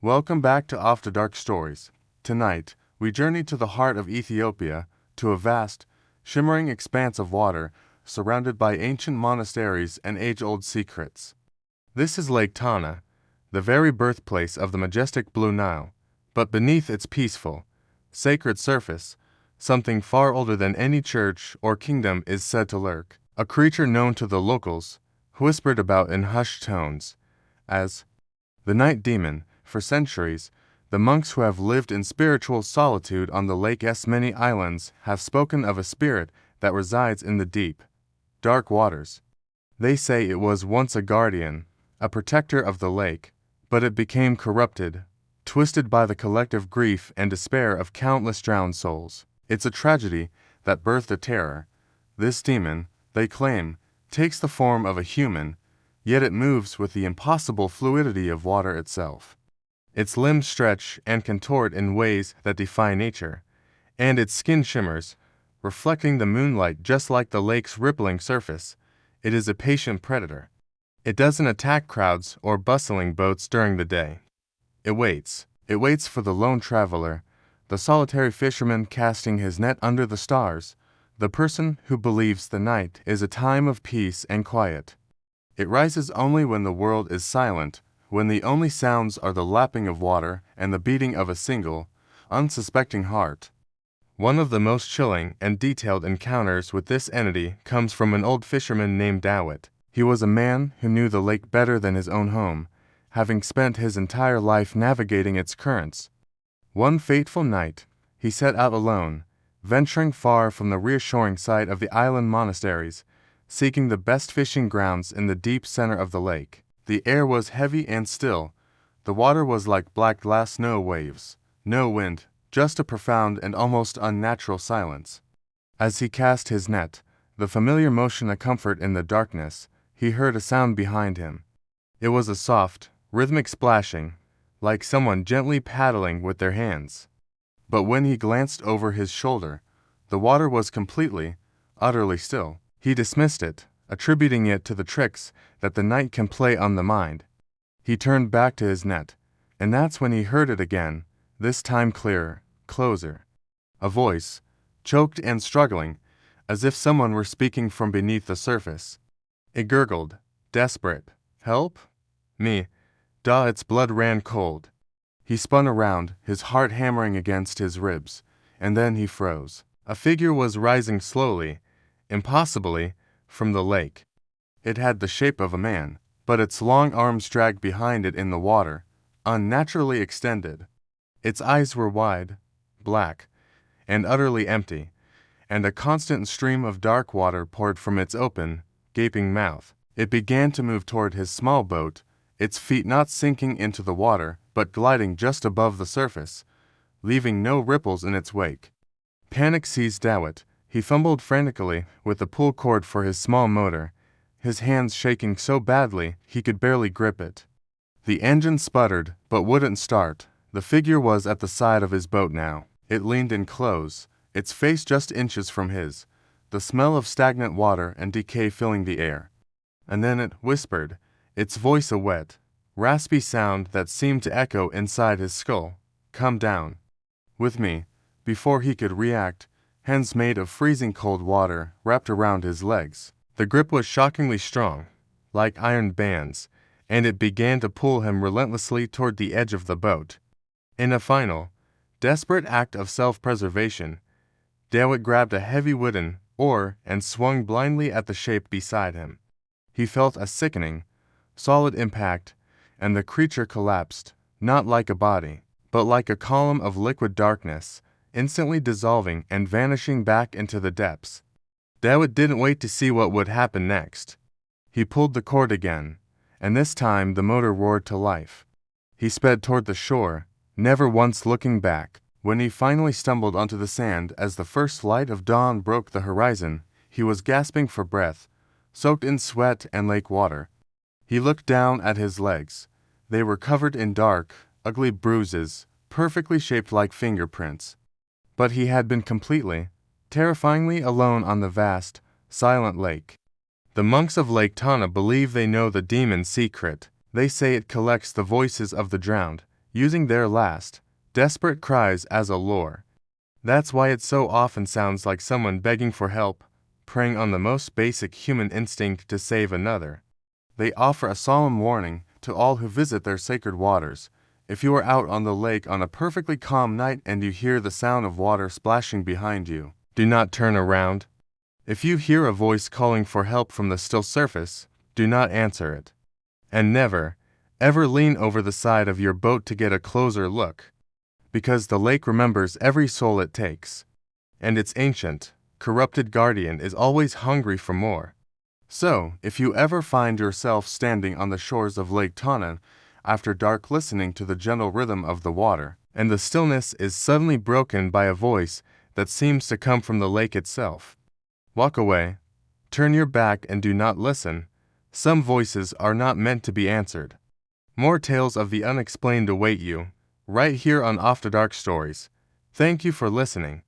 Welcome back to AfterDark Stories. Tonight, we journey to the heart of Ethiopia, to a vast, shimmering expanse of water surrounded by ancient monasteries and age-old secrets. This is Lake Tana, the very birthplace of the majestic Blue Nile, but beneath its peaceful, sacred surface, something far older than any church or kingdom is said to lurk, a creature known to the locals, whispered about in hushed tones, as the night demon. For centuries, the monks who have lived in spiritual solitude on the lake's many islands have spoken of a spirit that resides in the deep, dark waters. They say it was once a guardian, a protector of the lake, but it became corrupted, twisted by the collective grief and despair of countless drowned souls. It's a tragedy that birthed a terror. This demon, they claim, takes the form of a human, yet it moves with the impossible fluidity of water itself. Its limbs stretch and contort in ways that defy nature, and its skin shimmers, reflecting the moonlight just like the lake's rippling surface. It is a patient predator. It doesn't attack crowds or bustling boats during the day. It waits. It waits for the lone traveler, the solitary fisherman casting his net under the stars, the person who believes the night is a time of peace and quiet. It rises only when the world is silent, when the only sounds are the lapping of water and the beating of a single, unsuspecting heart. One of the most chilling and detailed encounters with this entity comes from an old fisherman named Dawit. He was a man who knew the lake better than his own home, having spent his entire life navigating its currents. One fateful night, he set out alone, venturing far from the reassuring sight of the island monasteries, seeking the best fishing grounds in the deep center of the lake. The air was heavy and still. The water was like black glass snow waves. No wind, just a profound and almost unnatural silence. As he cast his net, the familiar motion a comfort in the darkness, he heard a sound behind him. It was a soft, rhythmic splashing, like someone gently paddling with their hands. But when he glanced over his shoulder, the water was completely, utterly still. He dismissed it, attributing it to the tricks that the night can play on the mind. He turned back to his net, and that's when he heard it again, this time clearer, closer. A voice, choked and struggling, as if someone were speaking from beneath the surface. It gurgled, desperate. Help? Me. Its blood ran cold. He spun around, his heart hammering against his ribs, and then he froze. A figure was rising slowly, impossibly, from the lake. It had the shape of a man, but its long arms dragged behind it in the water, unnaturally extended. Its eyes were wide, black, and utterly empty, and a constant stream of dark water poured from its open, gaping mouth. It began to move toward his small boat, its feet not sinking into the water, but gliding just above the surface, leaving no ripples in its wake. Panic seized Dawit. He fumbled frantically with the pull cord for his small motor, his hands shaking so badly he could barely grip it. The engine sputtered, but wouldn't start. The figure was at the side of his boat now. It leaned in close, its face just inches from his, the smell of stagnant water and decay filling the air. And then it whispered, its voice a wet, raspy sound that seemed to echo inside his skull. Come down. With me. Before he could react, hands made of freezing cold water wrapped around his legs. The grip was shockingly strong, like iron bands, and it began to pull him relentlessly toward the edge of the boat. In a final, desperate act of self-preservation, Dawit grabbed a heavy wooden oar and swung blindly at the shape beside him. He felt a sickening, solid impact, and the creature collapsed, not like a body, but like a column of liquid darkness, instantly dissolving and vanishing back into the depths. Dawit didn't wait to see what would happen next. He pulled the cord again, and this time the motor roared to life. He sped toward the shore, never once looking back. When he finally stumbled onto the sand as the first light of dawn broke the horizon, he was gasping for breath, soaked in sweat and lake water. He looked down at his legs. They were covered in dark, ugly bruises, perfectly shaped like fingerprints. But he had been completely, terrifyingly alone on the vast, silent lake. The monks of Lake Tana believe they know the demon's secret. They say it collects the voices of the drowned, using their last, desperate cries as a lure. That's why it so often sounds like someone begging for help, preying on the most basic human instinct to save another. They offer a solemn warning to all who visit their sacred waters. If you are out on the lake on a perfectly calm night and you hear the sound of water splashing behind you, do not turn around. If you hear a voice calling for help from the still surface, do not answer it. And never, ever lean over the side of your boat to get a closer look, because the lake remembers every soul it takes, and its ancient, corrupted guardian is always hungry for more. So, if you ever find yourself standing on the shores of Lake Tana after dark listening to the gentle rhythm of the water, and the stillness is suddenly broken by a voice that seems to come from the lake itself, walk away, turn your back and do not listen. Some voices are not meant to be answered. More tales of the unexplained await you, right here on AfterDark Stories. Thank you for listening.